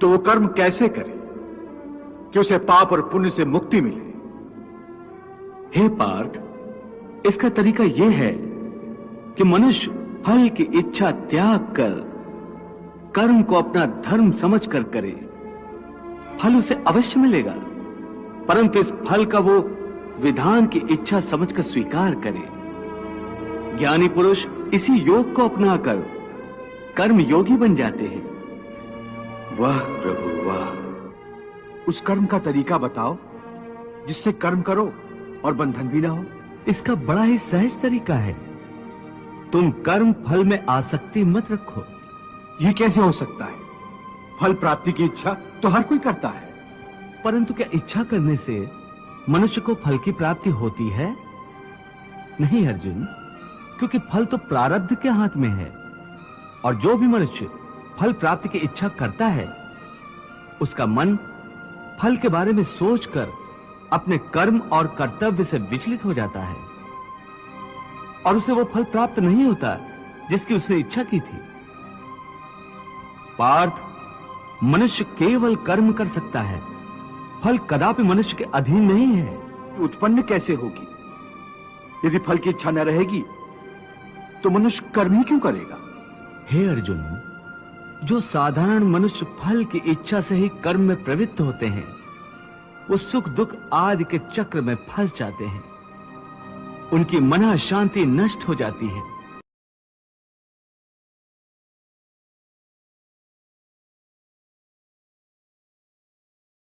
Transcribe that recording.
तो वो कर्म कैसे करे कि उसे पाप और पुण्य से मुक्ति मिले? हे पार्थ, इसका तरीका यह है कि मनुष्य फल की इच्छा त्याग कर कर्म को अपना धर्म समझकर करे। फल उसे अवश्य मिलेगा, परंतु इस फल का वो विधान की इच्छा समझकर स्वीकार करे। ज्ञानी पुरुष इसी योग को अपनाकर कर्म योगी बन जाते हैं। वाह प्रभु वाह। उस कर्म का तरीका बताओ जिससे कर्म करो और बंधन भी ना हो। इसका बड़ा ही सहज तरीका है। तुम कर्म फल में आसक्ति मत रखो। यह कैसे हो सकता है? फल प्राप्ति की इच्छा तो हर कोई करता है। परंतु क्या इच्छा करने से मनुष्य को फल की प्राप्ति होती है? नहीं अर्जुन, क्योंकि फल तो प्रारब्ध के हाथ में है। और जो भी मनुष्य फल प्राप्ति की इच्छा करता है, उसका मन फल के बारे में सोचकर अपने कर्म और कर्तव्य से विचलित हो जाता है और उसे वो फल प्राप्त नहीं होता जिसकी उसने इच्छा की थी। पार्थ, मनुष्य केवल कर्म कर सकता है, फल कदापि मनुष्य के अधीन नहीं है। उत्पन्न कैसे होगी? यदि फल की इच्छा न रहेगी तो मनुष्य कर्म ही क्यों करेगा? हे अर्जुन, जो साधारण मनुष्य फल की इच्छा से ही कर्म में प्रवृत्त होते हैं, वो सुख दुख आदि के चक्र में फंस जाते हैं। उनकी मन शांति नष्ट हो जाती है